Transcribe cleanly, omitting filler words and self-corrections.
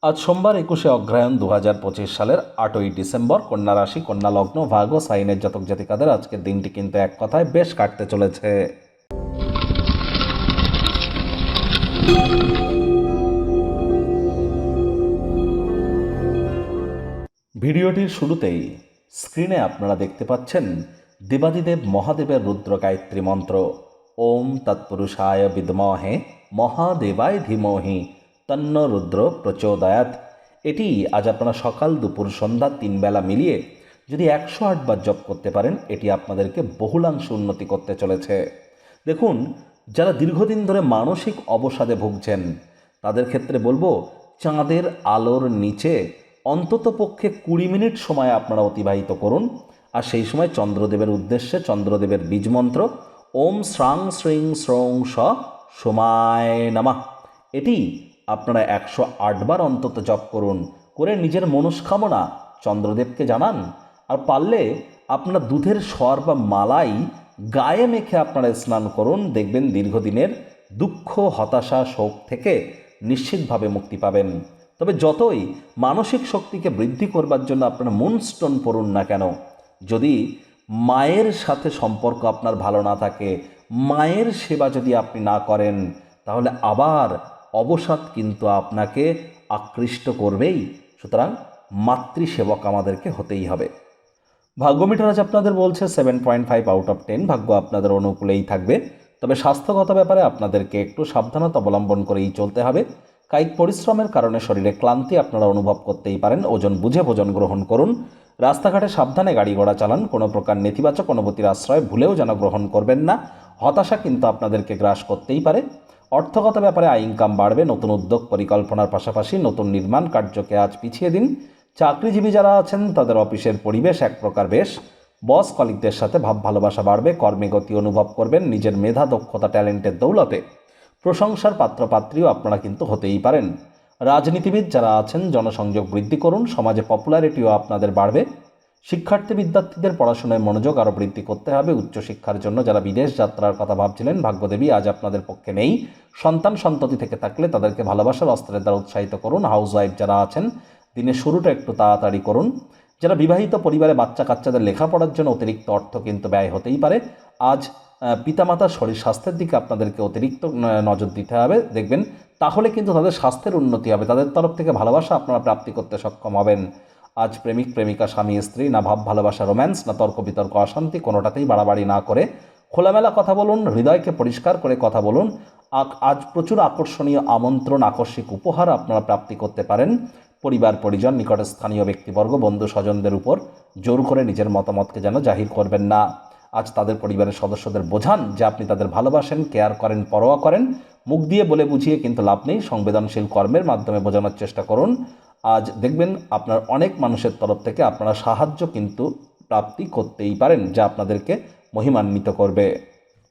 আজ সোমবার 21শে অগ্রহায়ণ 2025 সালের 8ই ডিসেম্বর। কন্যা রাশি, কন্যা লগ্ন, ভাগ্য সাইনের জাতক জাতিকাদের আজকের দিনটি কিন্তু এক কথায় বেশ কাটতে চলেছে। ভিডিওটির শুরুতেই স্ক্রিনে আপনারা দেখতে পাচ্ছেন দেবাদিদেব মহাদেবের রুদ্র গায়ত্রী মন্ত্র। ওম তৎপুরুষায় বিদ্মহে মহাদেবায় ধীমহি তন্ন রুদ্র প্রচোদয়াৎ। এটি আজ আপনারা সকাল দুপুর সন্ধ্যা 3 বেলা মিলিয়ে যদি 108 বার জপ করতে পারেন, এটি আপনাদেরকে বহুলাংশে উন্নতি করতে চলেছে। দেখুন, যারা দীর্ঘদিন ধরে মানসিক অবসাদে ভুগছেন তাদের ক্ষেত্রে বলবো, চাঁদের আলোর নিচে অন্ততপক্ষে 20 মিনিট সময় আপনারা অতিবাহিত করুন। আর সেই সময় চন্দ্রদেবের উদ্দেশ্যে চন্দ্রদেবের বীজমন্ত্র ওম শ্রাং শ্রীং শ্রং স সোমায় নমঃ, এটি আপনারা 108 বার অন্তত জপ করুন, করে নিজের মনস্কামনা চন্দ্রদেবকে জানান। আর পারলে আপনার দুধের সর বা মালাই গায়ে মেখে আপনারা স্নান করুন। দেখবেন দীর্ঘদিনের দুঃখ, হতাশা, শোক থেকে নিশ্চিতভাবে মুক্তি পাবেন। তবে যতই মানসিক শক্তিকে বৃদ্ধি করবার জন্য আপনারা মুনস্টোন পড়ুন না কেন, যদি মায়ের সাথে সম্পর্ক আপনার ভালো না থাকে, মায়ের সেবা যদি আপনি না করেন, তাহলে আবার অবসাদ কিন্তু আপনাকে আকৃষ্ট করবেই। সুতরাং মাতৃসেবক আমাদেরকে হতেই হবে। ভাগ্যমিটার আজ আপনাদের বলছে 7.5 আউট অফ 10। ভাগ্য আপনাদের অনুকূলেই থাকবে, তবে স্বাস্থ্যগত ব্যাপারে আপনাদেরকে একটু সাবধানতা অবলম্বন করেই চলতে হবে। কায়িক পরিশ্রমের কারণে শরীরে ক্লান্তি আপনারা অনুভব করতেই পারেন। ওজন বুঝে ভোজন গ্রহণ করুন। রাস্তাঘাটে সাবধানে গাড়ি ঘোড়া চালান। কোনো প্রকার নেতিবাচক অনুভূতির আশ্রয় ভুলেও যেন গ্রহণ করবেন না। হতাশা কিন্তু আপনাদেরকে গ্রাস করতেই পারে। অর্থগত ব্যাপারে আয় ইনকাম বাড়বে। নতুন উদ্যোগ পরিকল্পনার পাশাপাশি নতুন নির্মাণ কার্যকে আজ পিছিয়ে দিন। চাকরিজীবী যারা আছেন তাদের অফিসের পরিবেশ এক প্রকার বেশ। বস কলিগদের সাথে ভাব ভালোবাসা বাড়বে। কর্মে গতি অনুভব করবেন। নিজের মেধা, দক্ষতা, ট্যালেন্টের দৌলতে প্রশংসার পাত্রপাত্রীও আপনারা কিন্তু হতেই পারেন। রাজনীতিবিদ যারা আছেন জনসংযোগ বৃদ্ধি করুন। সমাজে পপুলারিটিও আপনাদের বাড়বে। শিক্ষার্থী বিদ্যার্থীদের পড়াশোনায় মনোযোগ আরও বৃদ্ধি করতে হবে। উচ্চশিক্ষার জন্য যারা বিদেশ যাত্রার কথা ভাবছিলেন, ভাগ্যদেবী আজ আপনাদের পক্ষে নেই। সন্তান সন্ততি থেকে থাকলে তাদেরকে ভালোবাসার অস্ত্রের দ্বারা উৎসাহিত করুন। হাউসওয়াইফ যারা আছেন দিনের শুরুটা একটু তাড়াতাড়ি করুন। যারা বিবাহিত পরিবারে বাচ্চা কাচ্চাদের লেখাপড়ার জন্য অতিরিক্ত অর্থ কিন্তু ব্যয় হতেই পারে। আজ পিতামাতার শরীর স্বাস্থ্যের দিকে আপনাদেরকে অতিরিক্ত নজর দিতে হবে। দেখবেন তাহলে কিন্তু তাদের স্বাস্থ্যের উন্নতি হবে। তাদের তরফ থেকে ভালোবাসা আপনারা প্রাপ্তি করতে সক্ষম হবেন। আজ প্রেমিক প্রেমিকা, স্বামী স্ত্রী, না ভাব ভালোবাসা রোম্যান্স, না তর্ক বিতর্ক অশান্তি, কোনোটাতেই বাড়াবাড়ি না করে খোলামেলা কথা বলুন। হৃদয়কে পরিষ্কার করে কথা বলুন। আজ প্রচুর আকর্ষণীয় আমন্ত্রণ, আকস্মিক উপহার আপনারা প্রাপ্তি করতে পারেন। পরিবার পরিজন, নিকটে স্থানীয় ব্যক্তিবর্গ, বন্ধু স্বজনদের উপর জোর করে নিজের মতামতকে যেন জাহির করবেন না। আজ তাদের পরিবারের সদস্যদের বোঝান যে আপনি তাদের ভালোবাসেন, কেয়ার করেন, পরোয়া করেন। মুখ দিয়ে বলে বুঝিয়ে কিন্তু লাভ নেই। সংবেদনশীল কর্মের মাধ্যমে বোঝানোর চেষ্টা করুন। আজ দেখবেন আপনার অনেক মানুষের তরফ থেকে আপনারা সাহায্য কিন্তু প্রাপ্তি করতেই পারেন, যা আপনাদেরকে মহিমান্বিত করবে।